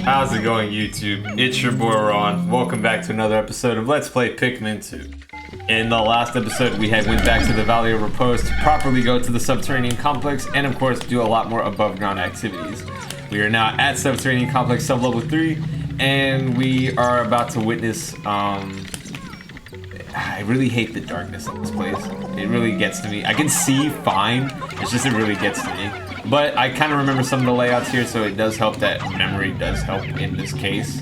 How's it going, YouTube? It's your boy Ron. Welcome back to another episode of Let's Play Pikmin 2. In the last episode, we went back to the Valley of Repose to properly go to the Subterranean Complex and, of course, do a lot more above-ground activities. We are now at Subterranean Complex sub-level 3, and we are about to witness, I really hate the darkness of this place. It really gets to me. I can see fine, it's just it really gets to me. But I kind of remember some of the layouts here, so it does help that memory does help in this case.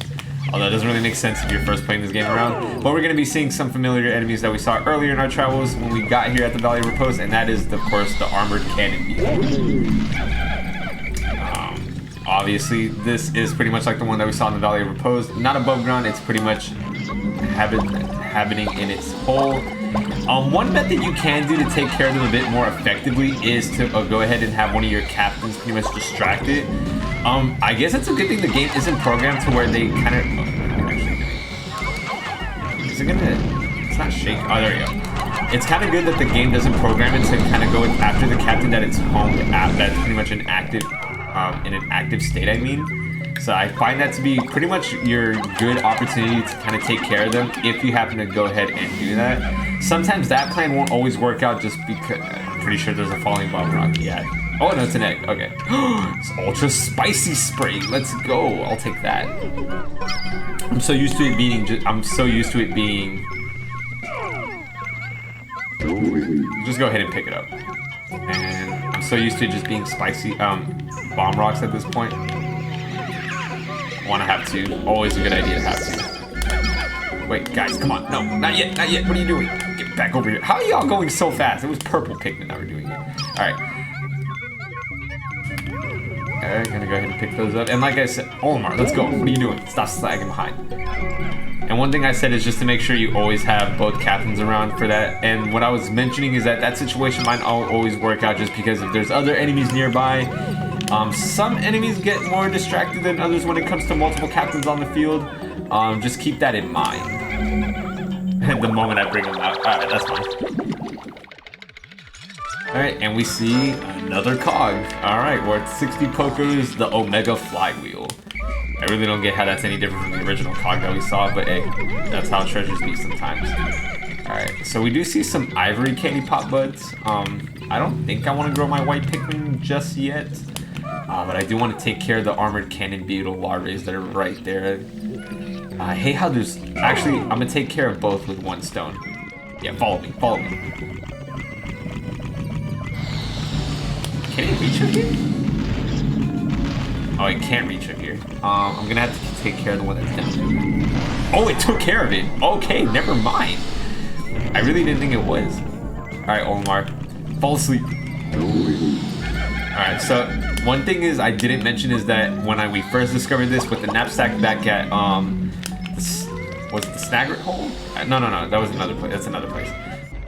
Although it doesn't really make sense if you're first playing this game around. But we're going to be seeing some familiar enemies that we saw earlier in our travels when we got here at the Valley of Repose, and that is, of course, the armored cannon beetle. Obviously, this is pretty much like the one that we saw in the Valley of Repose. Not above ground, it's pretty much happening in its hole. One method you can do to take care of them a bit more effectively is to go ahead and have one of your captains pretty much distract it. I guess it's a good thing the game isn't programmed to where they kind of... is it gonna... It's not shake. Oh, there we go. It's kind of good that the game doesn't program it to kind of go after the captain that it's homed at. That's pretty much an active... in an active state, I mean. So I find that to be pretty much your good opportunity to kind of take care of them if you happen to go ahead and do that. Sometimes that plan won't always work out just because I'm pretty sure there's a falling bomb rock. Yeah. Oh no, it's an egg. Okay. It's ultra spicy spray. Let's go. I'll take that. I'm so used to it being. Just go ahead and pick it up. And I'm so used to it just being spicy bomb rocks at this point. Want to have two. Always a good idea to have two. Wait, guys, come on. No, not yet, not yet. What are you doing? Get back over here. How are y'all going so fast? It was purple Pikmin that were doing it. Alright. Alright, gonna go ahead and pick those up. And like I said, Olimar, let's go. What are you doing? Stop slagging behind. And one thing I said is just to make sure you always have both captains around for that. And what I was mentioning is that that situation might always work out just because if there's other enemies nearby, some enemies get more distracted than others when it comes to multiple captains on the field. Just keep that in mind. The moment I bring them out. Alright, that's fine. Alright, and we see another cog. Alright, we're at 60 Pokos, the Omega Flywheel. I really don't get how that's any different from the original cog that we saw, but hey, that's how treasures be sometimes. Alright, so we do see some ivory candy pop buds. I don't think I want to grow my white Pikmin just yet. But I do want to take care of the armored cannon beetle larvae that are right there. I hate how there's... Actually, I'm going to take care of both with one stone. Yeah, follow me, follow me. Can it reach up here? Oh, it can't reach up here. I'm going to have to take care of the one that's down there. Oh, it took care of it. Okay, never mind. I really didn't think it was. Alright, Olimar. Fall asleep. Alright, so... One thing is I didn't mention is that when we first discovered this with the knapsack back at was it the Snagret hole? No, that was another place. That's another place.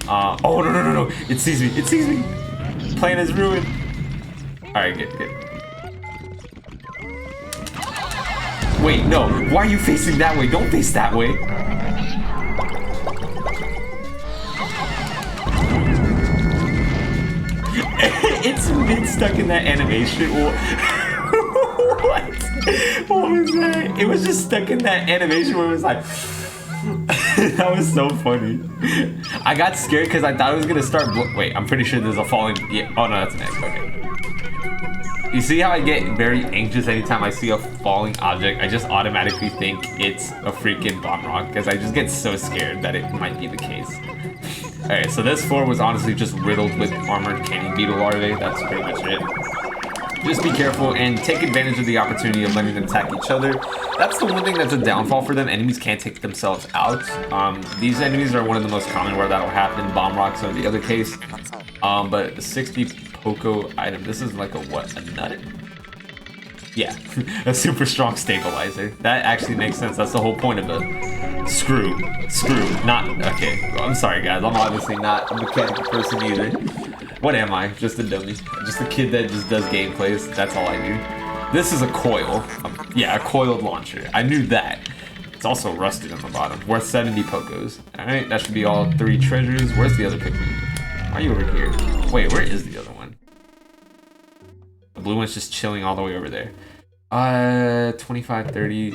Oh no! It sees me! It sees me! Plan is ruined. All right, good. Wait, no! Why are you facing that way? Don't face that way. It's been stuck in that animation. What? What was that? It was just stuck in that animation where it was like... That was so funny. I got scared because I thought it was going to start... Wait, I'm pretty sure there's a falling... Yeah. Oh, no, that's an egg. Okay. You see how I get very anxious anytime I see a falling object? I just automatically think it's a freaking bomb rock because I just get so scared that it might be the case. Alright, so this floor was honestly just riddled with armored cannon beetle larvae. That's pretty much it. Just be careful and take advantage of the opportunity of letting them attack each other. That's the one thing that's a downfall for them. Enemies can't take themselves out. These enemies are one of the most common where that'll happen. Bomb rocks are the other case. But the 60 Poco item, this is like a what? A nut? Yeah, a super strong stabilizer. That actually makes sense. That's the whole point of it. Screw. Not, okay. Well, I'm sorry guys, I'm obviously not a mechanical person either. What am I? Just a dummy. Just a kid that just does gameplays. That's all I do. This is a coil. Yeah, a coiled launcher. I knew that. It's also rusted on the bottom. Worth 70 Pokos. Alright, that should be all 3 treasures. Where's the other Pikmin? Why are you over here? Wait, where is the other one? The blue one's just chilling all the way over there. 25, 30.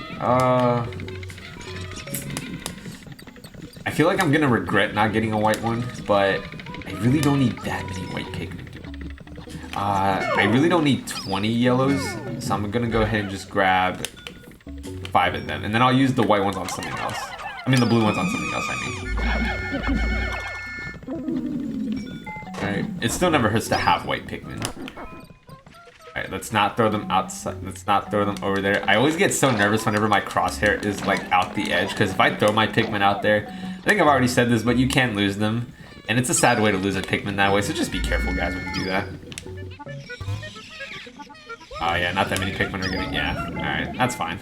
I feel like I'm gonna regret not getting a white one, but I really don't need that many white Pikmin, dude. I really don't need 20 yellows, so I'm gonna go ahead and just grab 5 of them, and then I'll use the white ones on something else. I mean, the blue ones on something else, I mean. Alright, it still never hurts to have white Pikmin. Alright, let's not throw them outside. Let's not throw them over there. I always get so nervous whenever my crosshair is like out the edge, because if I throw my Pikmin out there, I think I've already said this, but you can lose them. And it's a sad way to lose a Pikmin that way, so just be careful, guys, when you do that. Oh yeah, not that many Pikmin are gonna, yeah. Alright, that's fine.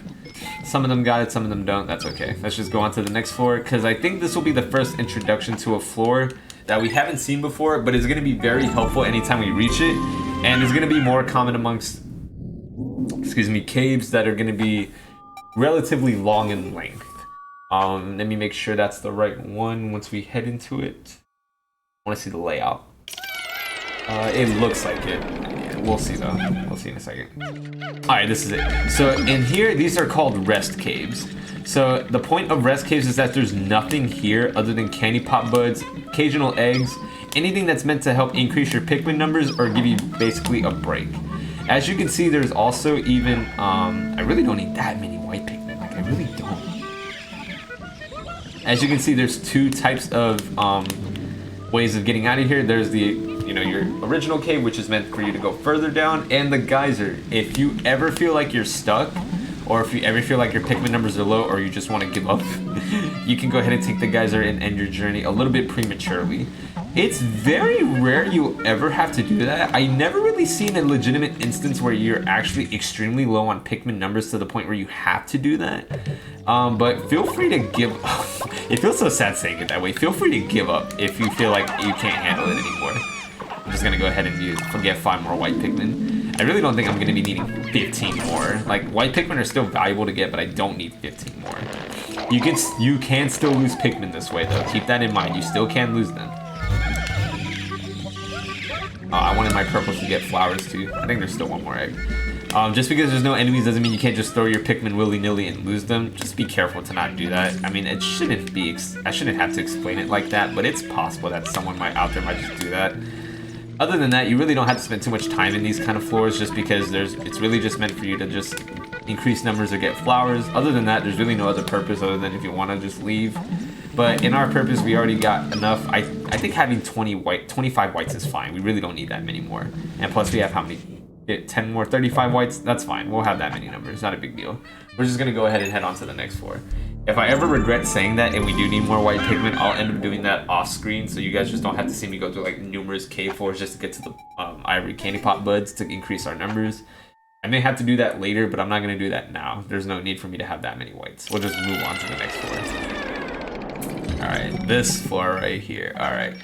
Some of them got it, some of them don't, that's okay. Let's just go on to the next floor, because I think this will be the first introduction to a floor that we haven't seen before, but it's gonna be very helpful anytime we reach it. And it's gonna be more common amongst, excuse me, caves that are gonna be relatively long in length. Let me make sure that's the right one once we head into it. I want to see the layout. It looks like it. Yeah, we'll see though. We'll see in a second. Alright, this is it. So in here, these are called rest caves. So the point of rest caves is that there's nothing here other than candy pop buds, occasional eggs, anything that's meant to help increase your Pikmin numbers or give you basically a break. As you can see, there's also even, I really don't need that many white Pikmin. Like, I really don't. As you can see, there's 2 types of ways of getting out of here. There's the, you know, your original cave, which is meant for you to go further down, and the geyser. If you ever feel like you're stuck, or if you ever feel like your Pikmin numbers are low, or you just want to give up, you can go ahead and take the geyser and end your journey a little bit prematurely. It's very rare you'll ever have to do that. I never really seen a legitimate instance where you're actually extremely low on Pikmin numbers to the point where you have to do that. But feel free to give up. It feels so sad saying it that way. Feel free to give up if you feel like you can't handle it anymore. I'm just gonna go ahead and get 5 more white Pikmin. I really don't think I'm gonna be needing 15 more. Like, white Pikmin are still valuable to get, but I don't need 15 more. You can still lose Pikmin this way though. Keep that in mind. You still can lose them. I wanted my purples to get flowers too. I think there's still 1 more egg. Just because there's no enemies doesn't mean you can't just throw your Pikmin willy-nilly and lose them. Just be careful to not do that. I mean, it shouldn't be, I shouldn't have to explain it like that, but it's possible that someone out there might just do that. Other than that, you really don't have to spend too much time in these kind of floors just because it's really just meant for you to just increase numbers or get flowers. Other than that, there's really no other purpose other than if you want to just leave. But in our purpose, we already got enough. I think having 25 whites is fine. We really don't need that many more. And plus we have how many? 10 more, 35 whites? That's fine. We'll have that many numbers. Not a big deal. We're just going to go ahead and head on to the next floor. If I ever regret saying that and we do need more white Pikmin, I'll end up doing that off screen so you guys just don't have to see me go through like numerous cave floors just to get to the ivory candy pop buds to increase our numbers. I may have to do that later, but I'm not going to do that now. There's no need for me to have that many whites. We'll just move on to the next floor. Alright, this floor right here. Alright.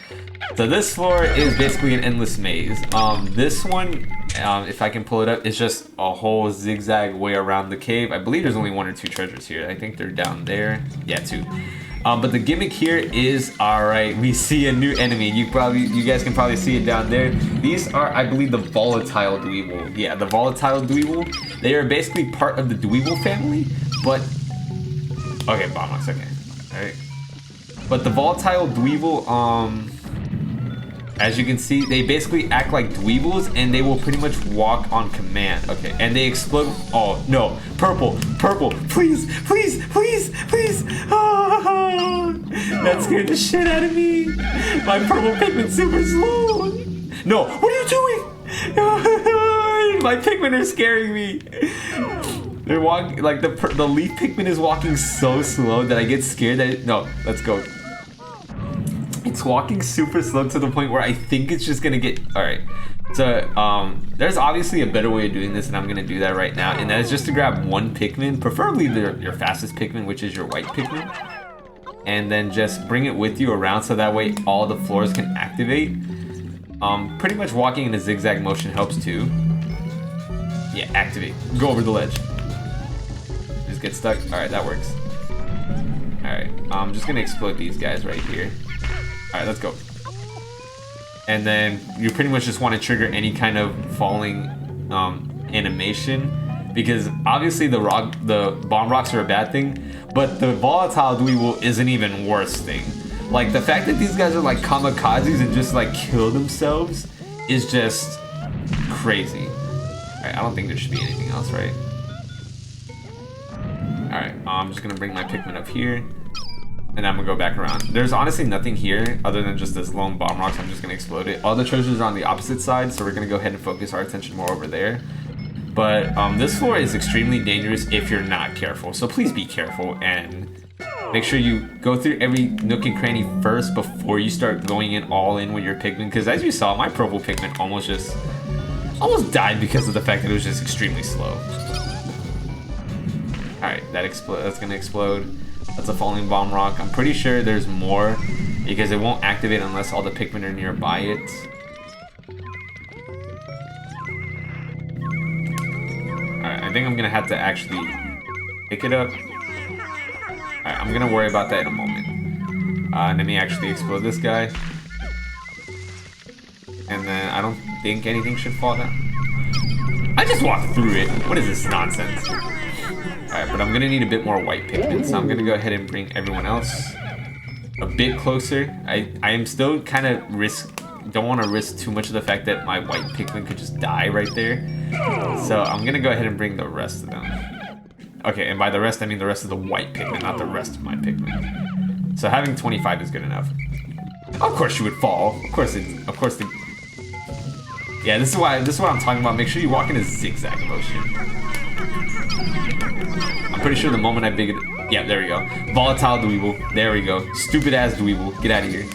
So this floor is basically an endless maze. This one, if I can pull it up, is just a whole zigzag way around the cave. I believe there's only 1 or 2 treasures here. I think they're down there. Yeah, 2. But the gimmick here is, alright, we see a new enemy. You guys can probably see it down there. These are, I believe, the volatile Dweeble. Yeah, the volatile Dweeble. They are basically part of the Dweeble family, but... Okay, Bomox, okay. Alright. But the volatile Dweeble, as you can see, they basically act like Dweebles and they will pretty much walk on command. Okay, and they explode. Oh, no. Purple, purple, please, please, please, please. Oh, that scared the shit out of me. My purple Pikmin's super slow. No, what are you doing? My Pikmin are scaring me. They're walking, like the leaf Pikmin is walking so slow that I get scared that no, let's go. It's walking super slow to the point where I think it's just gonna get, alright. So, there's obviously a better way of doing this and I'm gonna do that right now. And that is just to grab 1 Pikmin, preferably your fastest Pikmin, which is your white Pikmin. And then just bring it with you around so that way all the floors can activate. Pretty much walking in a zigzag motion helps too. Yeah, activate. Go over the ledge. Just get stuck. Alright, that works. Alright, I'm just gonna explode these guys right here. Alright, let's go. And then you pretty much just want to trigger any kind of falling animation because obviously the bomb rocks are a bad thing, but the volatile dweeble is an even worse thing. Like the fact that these guys are like kamikazes and just like kill themselves is just crazy. Alright, I don't think there should be anything else, right? Alright, I'm just gonna bring my Pikmin up here. And I'm gonna go back around. There's honestly nothing here other than just this lone bomb rock, so I'm just gonna explode it. All the treasures are on the opposite side, so we're gonna go ahead and focus our attention more over there. But this floor is extremely dangerous if you're not careful, so please be careful and make sure you go through every nook and cranny first before you start going in all in with your Pikmin, because as you saw, my purple Pikmin almost died because of the fact that it was just extremely slow. Alright, that's gonna explode. That's a falling bomb rock. I'm pretty sure there's more because it won't activate unless all the Pikmin are nearby it. Alright, I think I'm gonna have to actually pick it up. Alright, I'm gonna worry about that in a moment. Let me actually explode this guy. And then I don't think anything should fall down. I just walked through it. What is this nonsense? Alright, but I'm gonna need a bit more white Pikmin, so I'm gonna go ahead and bring everyone else a bit closer. I am still kind of don't want to risk too much of the fact that my white Pikmin could just die right there. So I'm gonna go ahead and bring the rest of them. Okay, and by the rest I mean the rest of the white Pikmin, not the rest of my Pikmin. So having 25 is good enough. Of course you would fall. Yeah, this is what I'm talking about. Make sure you walk in a zigzag motion. I'm pretty sure the moment I big it, yeah, there we go. Volatile dweeble, there we go. Stupid ass dweeble, get out of here.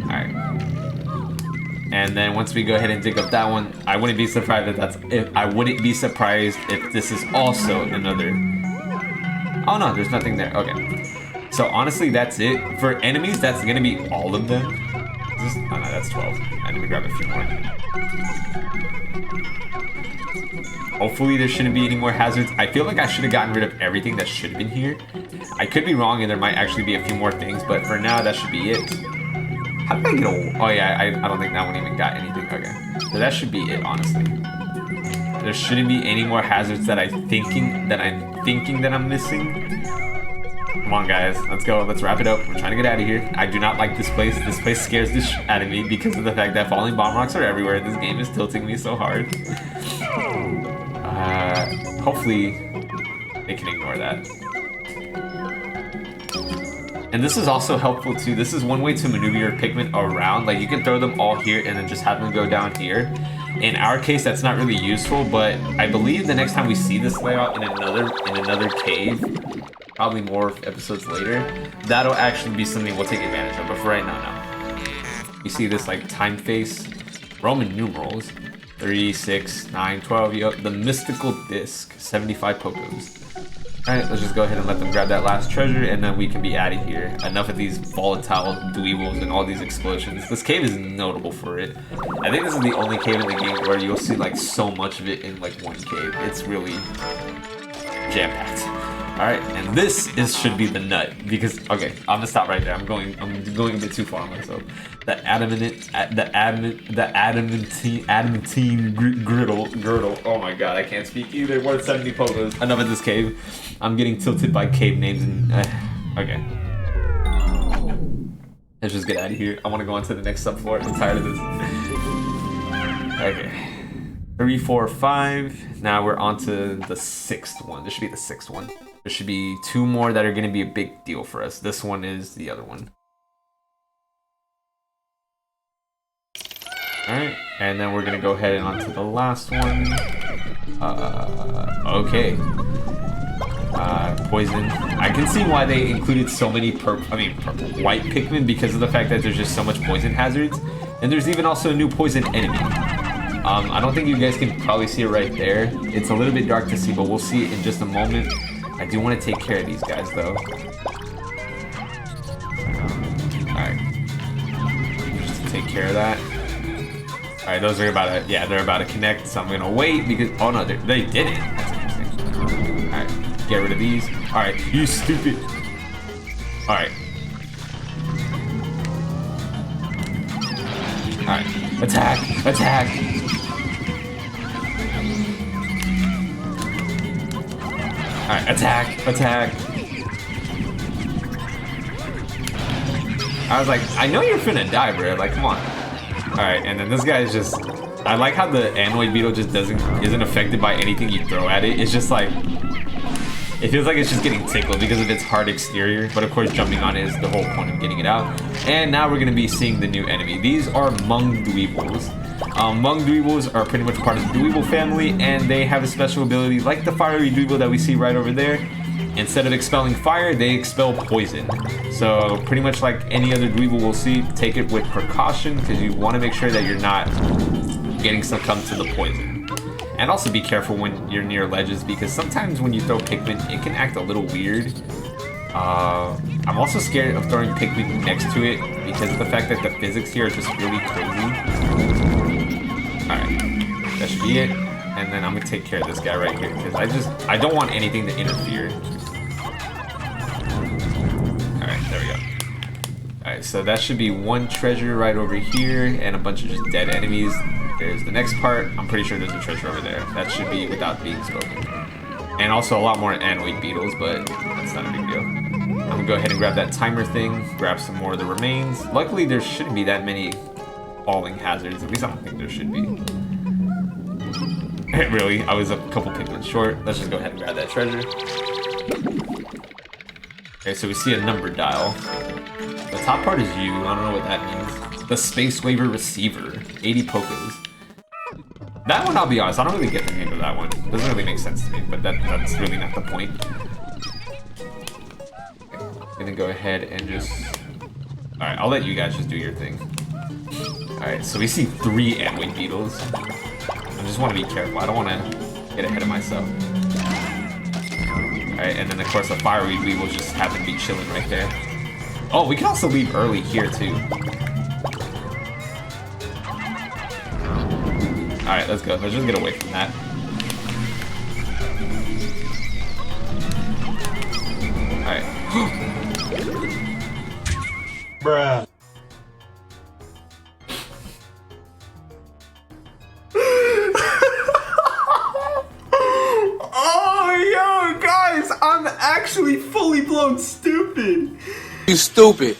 Alright. And then once we go ahead and dig up that one, I wouldn't be surprised if this is also another. Oh no, there's nothing there. Okay. So honestly, that's it. For enemies, that's gonna be all of them. Oh no, that's 12. I need to grab a few more. Hopefully there shouldn't be any more hazards. I feel like I should have gotten rid of everything that should have been here. I could be wrong and there might actually be a few more things, but for now that should be it. How did I get a... Oh yeah, I don't think that one even got anything. Okay. So that should be it, honestly. There shouldn't be any more hazards that I'm thinking that I'm missing. Come on, guys. Let's go. Let's wrap it up. We're trying to get out of here. I do not like this place. This place scares the shit out of me because of the fact that falling bomb rocks are everywhere. This game is tilting me so hard. Hopefully, they can ignore that. And this is also helpful too. This is one way to maneuver your Pikmin around. Like you can throw them all here and then just have them go down here. In our case, that's not really useful, but I believe the next time we see this layout in another cave, probably more episodes later, that'll actually be something we'll take advantage of. But for right now, no. You see this like time face, Roman numerals, 3, 6, 9, 12. Yep, the mystical disc, 75 Pokos. All right, let's just go ahead and let them grab that last treasure, and then we can be out of here. Enough of these volatile dweebles and all these explosions. This cave is notable for it. I think this is the only cave in the game where you'll see like so much of it in like one cave. It's really jam-packed. All right, and this should be the nut because okay, I'm gonna stop right there. I'm going a bit too far on myself. The adamantine girdle. Oh my god, I can't speak either. More than 70 Pokos. Enough of this cave. I'm getting tilted by cave names and okay. Let's just get out of here. I want to go on to the next subfloor. I'm tired of this. Okay. 3, 4, 5. Now we're on to the 6th one. This should be the 6th one. There should be 2 more that are going to be a big deal for us. This one is the other one. Alright, and then we're going to go ahead and on to the last one. Okay. Poison. I can see why they included so many white Pikmin because of the fact that there's just so much poison hazards. And there's even also a new poison enemy. I don't think you guys can probably see it right there. It's a little bit dark to see, but we'll see it in just a moment. I do want to take care of these guys, though. Alright. Just to take care of that. Alright, those are about to... Yeah, they're about to connect, so I'm going to wait because... Oh, no, they didn't. That's interesting. Alright, get rid of these. Alright, you stupid... Alright. Alright, attack! Attack! Alright, attack, attack. I was like, I know you're finna die, bro. Like, come on. Alright, and then this guy is just... I like how the Anoid Beetle just isn't affected by anything you throw at it. It's just like... It feels like it's just getting tickled because of its hard exterior. But of course, jumping on it is the whole point of getting it out. And now we're going to be seeing the new enemy. These are Mung Dweebles. Mung Dweebles are pretty much part of the Dweeble family. And they have a special ability like the Fiery Dweeble that we see right over there. Instead of expelling fire, they expel poison. So pretty much like any other Dweeble we'll see, take it with precaution because you want to make sure that you're not getting succumbed to the poison. And also be careful when you're near ledges because sometimes when you throw Pikmin, it can act a little weird. I'm also scared of throwing Pikmin next to it because of the fact that the physics here are just really crazy. Alright, that should be it. And then I'm gonna take care of this guy right here because I don't want anything to interfere. Alright, there we go. Alright, so that should be one treasure right over here and a bunch of just dead enemies. There's the next part. I'm pretty sure there's a treasure over there. That should be without being spoken. And also a lot more Anoid Beetles, but that's not a big deal. I'm gonna go ahead and grab that timer thing, grab some more of the remains. Luckily, there shouldn't be that many falling hazards. At least I don't think there should be. Really, I was a couple Pikmin short. Let's just go ahead and grab that treasure. Okay, so we see a number dial. The top part is U. I don't know what that means. The Space Waver Receiver. 80 Pokos. That one, I'll be honest, I don't really get the name of that one. It doesn't really make sense to me, but that's really not the point. Okay, I'm gonna go ahead and just... Alright, I'll let you guys just do your thing. Alright, so we see 3 Anoid Beetles. I just want to be careful. I don't want to get ahead of myself. Alright, and then of course the Fiery Dweeble just happen to be chilling right there. Oh, we can also leave early here too. Alright, let's go. Let's just get away from that. Alright. Bruh. Oh, yo, guys, I'm actually fully blown stupid. You stupid.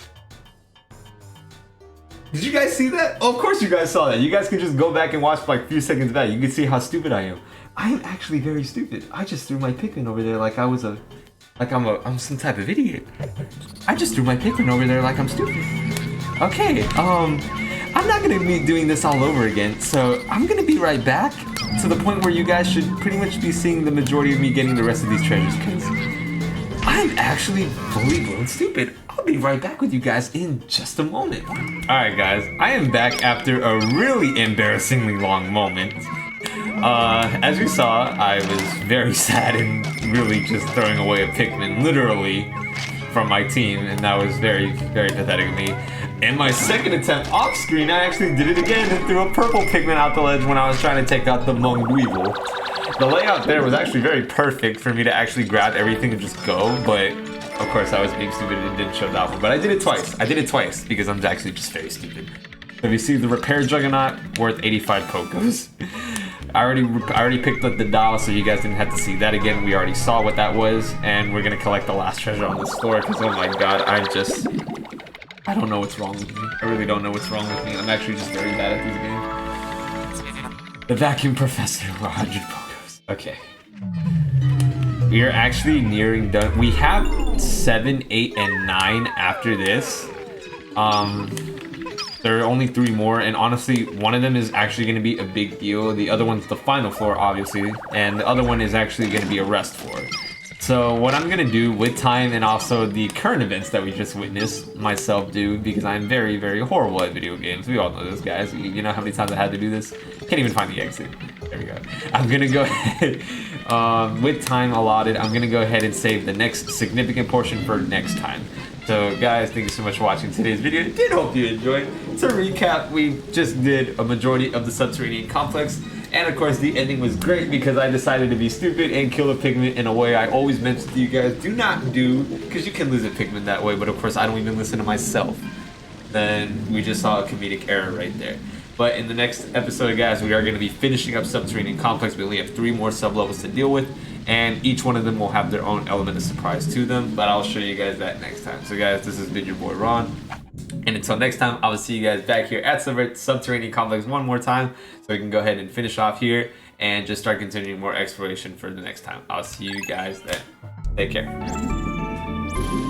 Did you guys see that? Oh, of course you guys saw that. You guys can just go back and watch like a few seconds back. You can see how stupid I am. I am actually very stupid. I just threw my Pikmin over there like I was I'm some type of idiot. I just threw my Pikmin over there like I'm stupid. Okay, I'm not gonna be doing this all over again, so I'm gonna be right back to the point where you guys should pretty much be seeing the majority of me getting the rest of these treasures, because I'm actually fully blown stupid. I'll be right back with you guys in just a moment. Alright guys, I am back after a really embarrassingly long moment. As you saw, I was very sad and really just throwing away a Pikmin, literally, from my team, and that was very, very pathetic of me. And my second attempt off screen, I actually did it again and threw a purple Pikmin out the ledge when I was trying to take out the Mung Dweeble. The layout there was actually very perfect for me to actually grab everything and just go, but of course I was being stupid and didn't show that one. But I did it twice. I did it twice because I'm actually just very stupid. So if you see the Repair Juggernaut, worth 85 Pokos. I already picked up the dial, so you guys didn't have to see that again. We already saw what that was, and we're gonna collect the last treasure on this floor because oh my god, I don't know what's wrong with me. I really don't know what's wrong with me. I'm actually just very bad at this game. The Vacuum Professor, 100 Pokos. Okay. We are actually nearing done. We have 7, 8, and 9 after this. There are only 3 more, and honestly, one of them is actually going to be a big deal. The other one's the final floor, obviously, and the other one is actually going to be a rest floor. So what I'm going to do with time and also the current events that we just witnessed myself do, because I'm very, very horrible at video games. We all know this, guys. You know how many times I had to do this? Can't even find the exit. There we go. I'm going to go ahead, with time allotted, I'm going to go ahead and save the next significant portion for next time. So guys, thank you so much for watching today's video. I did hope you enjoyed. To recap, we just did a majority of the Subterranean Complex. And of course, the ending was great because I decided to be stupid and kill a Pikmin in a way I always mentioned to you guys do not do, because you can lose a Pikmin that way, but of course I don't even listen to myself. Then we just saw a comedic error right there. But in the next episode, guys, we are going to be finishing up Subterranean Complex. We only have 3 more sub-levels to deal with. and each one of them will have their own element of surprise to them, but I'll show you guys that next time. So guys, this has been your boy Ron, and until next time, I will see you guys back here at Subterranean Complex one more time, so we can go ahead and finish off here and just start continuing more exploration for the next time. I'll see you guys then. Take care.